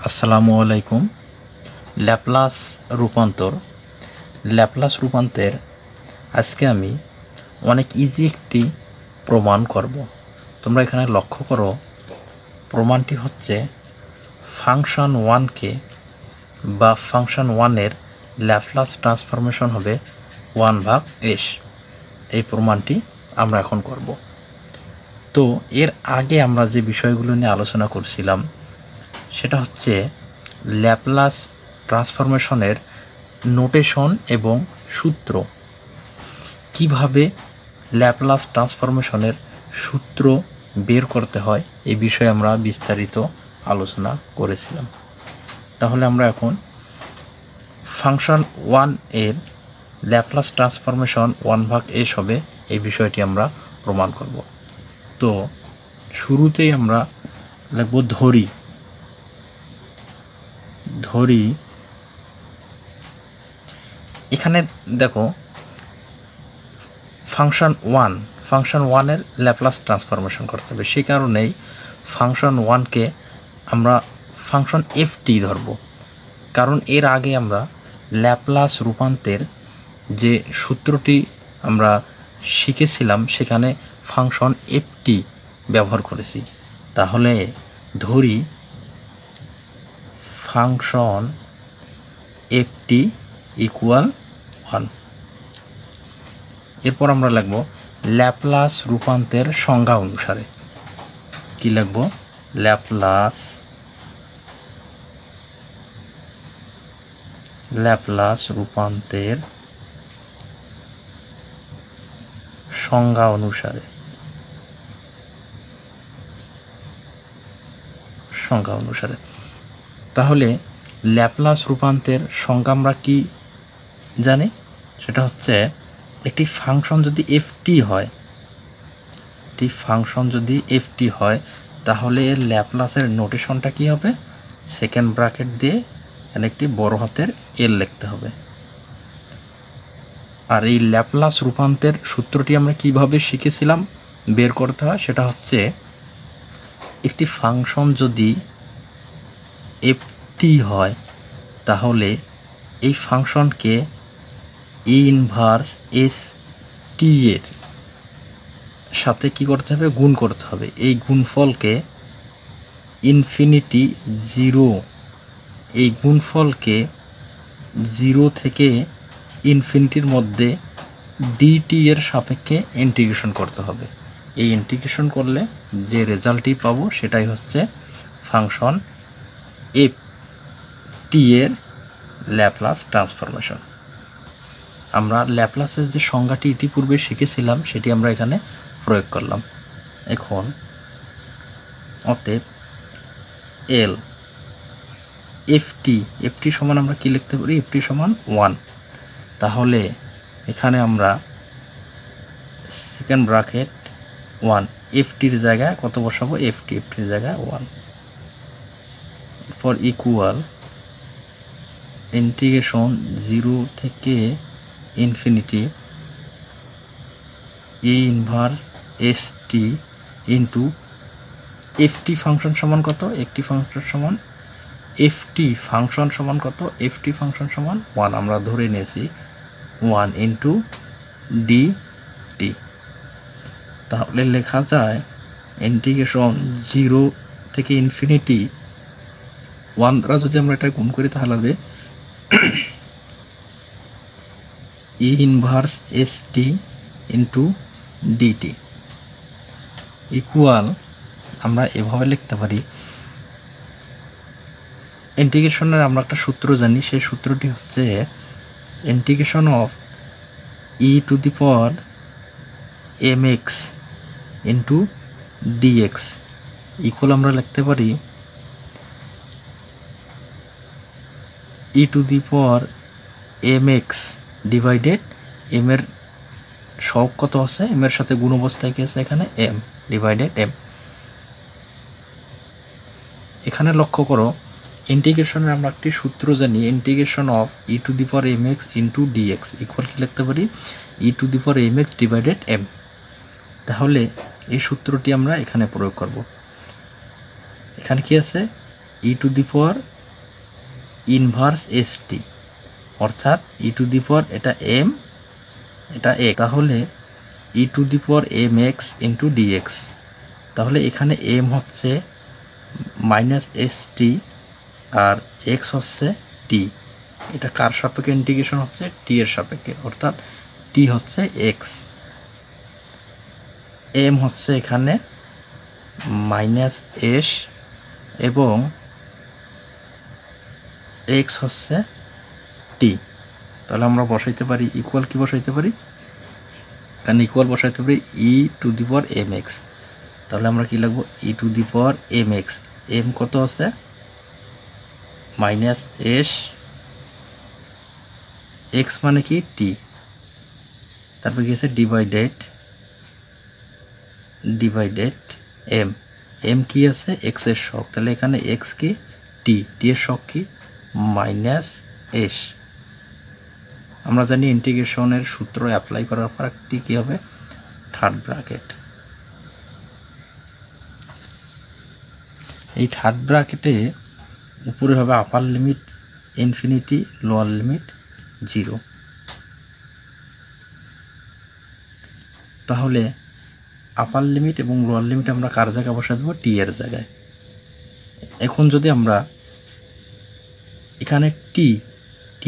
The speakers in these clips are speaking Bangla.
আসসালামু আলাইকুম। ল্যাপ্লাস রূপান্তর আজকে আমি অনেক ইজি একটি প্রমাণ করব। তোমরা এখানে লক্ষ্য করো, প্রমাণটি হচ্ছে ফাংশন 1কে বা ফাংশন 1-এর ল্যাপ্লাস ট্রান্সফরমেশন হবে 1/s। এই প্রমাণটি আমরা এখন করব। তো এর আগে আমরা যে বিষয়গুলো নিয়ে আলোচনা করছিলাম সেটা হচ্ছে ল্যাপ্লাস ট্রান্সফরমেশনের নোটেশন এবং সূত্র। কিভাবে ল্যাপ্লাস ট্রান্সফরমেশনের সূত্র বের করতে হয় এই বিষয়ে আমরা বিস্তারিত আলোচনা করেছিলাম। তাহলে আমরা এখন ফাংশন 1-এর ল্যাপ্লাস ট্রান্সফরমেশন 1/s হবে, এই বিষয়টি আমরা প্রমাণ করব। তো শুরুতেই আমরা লিখব ধরি। এখানে দেখো ফাংশন 1-এর ল্যাপ্লাস ট্রান্সফরমেশন করতে হবে, সেই কারণেই ফাংশন 1কে আমরা ফাংশন ft ধরব। কারণ এর আগে আমরা ল্যাপ্লাস রূপান্তের যে সূত্রটি আমরা শিখেছিলাম সেখানে ফাংশন ft ব্যবহার করেছি। তাহলে ধরি ফাংশন ft ইকুয়াল 1। এরপর আমরা লিখব ল্যাপ্লাস রূপান্তের সংজ্ঞা অনুসারে। কি লিখব? ল্যাপ্লাস রূপান্তের সংজ্ঞা অনুসারে। তাহলে ল্যাপ্লাস রূপান্তের সংজ্ঞা আমরা কি জানি? সেটা হচ্ছে একটি ফাংশন যদি ft হয়, তাহলে এর ল্যাপ্লাসের নোটেশনটা কি হবে? সেকেন্ড ব্র্যাকেট দিয়ে এখানে একটি বড় হাতের এল লিখতে হবে। আর এই ল্যাপ্লাস রূপান্তের সূত্রটি আমরা কিভাবে শিখেছিলাম বের করতে হয়, সেটা হচ্ছে একটি ফাংশন যদি ft হয় তাহলে এই ফাংশনকে ই ইনভার্স এস টি এর সাথে কি করতে হবে? গুণ করতে হবে। এই গুণফলকে ইনফিনিটি 0, এই গুণফলকে 0 থেকে ইনফিনিটির মধ্যে ডিটি এর সাপেক্ষে ইন্টিগ্রেশন করতে হবে। এই ইন্টিগ্রেশন করলে যে রেজাল্টটি পাবো সেটাই হচ্ছে ফাংশন ft এর ল্যাপ্লাস ট্রান্সফরমেশন। আমরা ল্যাপ্লাসের যে সংজ্ঞাটি ইতিপূর্বে শিখেছিলাম সেটি আমরা এখানে প্রয়োগ করলাম। এখন অতএব এল ft সমান আমরা কি লিখতে পারি? ft সমান 1। তাহলে এখানে আমরা সেকেন্ড ব্র্যাকেট 1, ft-র জায়গায় কত বসাবো? ft-র জায়গায় 1। ফর ইকুয়াল ইন্টিগ্রেশন 0 থেকে ইনফিনিটি ই inverse s t into ft function সমান কত? ft ফাংশন সমান কত? ft ফাংশন সমান 1। আমরা ধরে নিয়েছি 1 ইন্টু dt। তাহলে লেখা যায় ইন্টিগ্রেশন 0 থেকে ইনফিনিটি 1 দ্বারা যদি আমরা এটা গুণ করি তাহলে হবে e inverse s t into dt equal আমরা এভাবে লিখতে পারি। ইন্টিগ্রেশনের আমরা একটা সূত্র জানি, সেই সূত্রটি হচ্ছে integration of e to the power mx into dx equal আমরা লিখতে পারি e to the power mx divided m এর সহগ কত আছে? m এর সাথে গুণ অবস্থায় কি আছে? এখানে m ডিভাইডেড m। এখানে লক্ষ্য করো ইন্টিগ্রেশনের আমরা একটি সূত্র জানি, integration of e to the power mx into dx equal কি লিখতে পারি? E to the power mx divided m। তাহলে এই সূত্রটি আমরা এখানে প্রয়োগ করব। এখানে কি আছে? E to the power inverse s t, অর্থাৎ ই টু দি পাওয়ার এটা এম, এটা এক্স, তাহলে e to the power m x into dx. তাহলে এখানে এম হচ্ছে মাইনাস এস টি আর এক্স হচ্ছে টি। এটা কার সাপেক্ষে ইন্টিগ্রেশন হচ্ছে? টি এর সাপেক্ষে, অর্থাৎ টি হচ্ছে এক্স, এম হচ্ছে এখানে মাইনাস এস এবং এক্স হচ্ছে টি। তাহলে আমরা বসাইতে পারি ইকুয়াল, কি বসাইতে পারি? কারণ ইকুয়াল বসাইতে পারি e to the power m x. তাহলে আমরা কি লিখবো? E to the power m x, m কত আছে? মাইনাস এস, এক্স মানে কি? টি। তারপর কি আছে? ডিভাইডেড এম, এম কি আছে? এক্স এর শক, তাহলে এখানে এক্স কি? টি, টি এর শক কি? Minus S. আমরা জানি ইন্টিগ্রেশনের সূত্র অ্যাপ্লাই করার পর একটি কী হবে? Third bracket. এই থার্ড ব্র্যাকেটে উপরে হবে আপার লিমিট ইনফিনিটি, লোয়ার লিমিট 0। তাহলে আপার লিমিট এবং লোয়ার লিমিট আমরা কার জায়গায় বসাই দেবো? টি এর জায়গায়। এখন যদি আমরা এখানে টি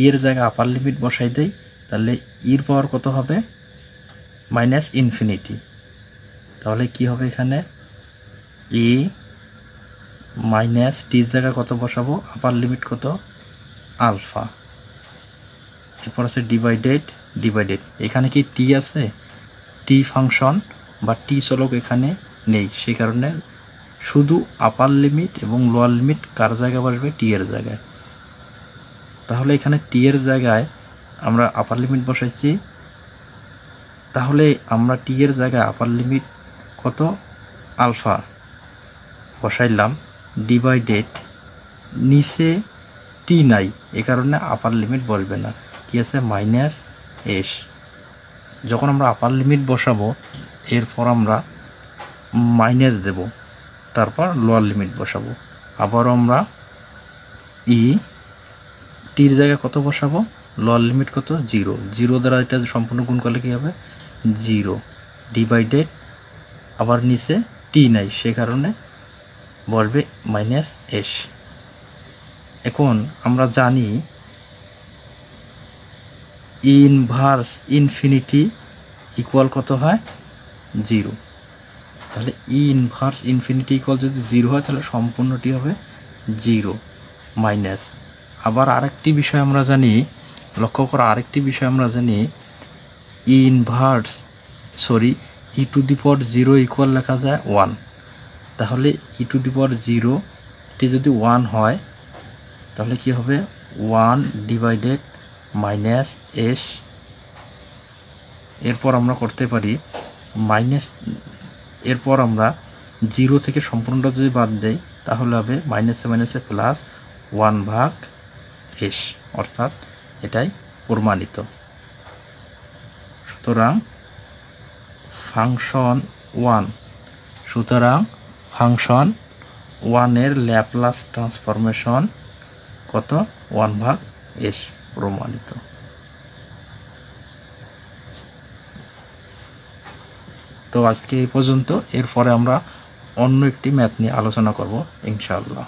এর জায়গায় আপার লিমিট বসাই দেই, তাহলে ইর পাওয়ার কত হবে? Minus infinity. তাহলে কি হবে এখানে? এ মাইনাস টির জায়গায় কত বসাবো? আপার লিমিট কত? আলফা। এরপর আছে ডিভাইডেড, এখানে কি টি আছে? টি ফাংশন বা টি চলক এখানে নেই, সেই কারণে শুধু আপার লিমিট এবং লোয়ার লিমিট কার জায়গায় বসবে? টি এর জায়গায়। তাহলে এখানে টি এর জায়গায় আমরা আপার লিমিট বসাইছি, তাহলে আমরা টি এর জায়গায় আপার লিমিট কত? আলফা বসাইলাম, ডিভাইডেড, নিচে টি নাই, এ কারণে আপার লিমিট বসবে না, কি আছে? Minus S. যখন আমরা আপার লিমিট বসাবো এরপর আমরা মাইনাস দেব, তারপর লোয়ার লিমিট বসাবো। আবারও আমরা টির জায়গায় কত বসাবো? লোয়ার লিমিট কত? 0, 0 দ্বারা এটা সম্পূর্ণ গুণ করলে কী হবে? 0, ডিভাইডেড, আবার নিচে টি নাই, সে কারণে বসবে মাইনাস এস। এখন আমরা জানি ইনভার্স ইনফিনিটি ইকুয়াল কত হয়? 0। তাহলে ইনভার্স ইনফিনিটি ইকুয়াল যদি 0 হয় তাহলে সম্পূর্ণটি হবে 0 মাইনাস। আবার আরেকটি বিষয় আমরা জানি, লক্ষ্য করা আরেকটি বিষয় আমরা জানি, ই টু দি পাওয়ার 0 ইকুয়াল লেখা যায় 1। তাহলে ই টু দি পাওয়ার 0টি যদি 1 হয় তাহলে কি হবে? 1 ডিভাইডেড মাইনাস এস। এরপর আমরা করতে পারি মাইনাস, এরপর আমরা 0 থেকে সম্পূর্ণটা যদি বাদ দেই তাহলে হবে মাইনাসে প্লাস 1/s, অর্থাৎ এটাই প্রমাণিত। সুতরাং ফাংশন 1 এর ল্যাপ্লাস ট্রান্সফরমেশন কত? 1/s প্রমাণিত। তো আজকে এই পর্যন্ত, এরপরে আমরা অন্য একটি ম্যাথ নিয়ে আলোচনা করব ইনশাআল্লাহ।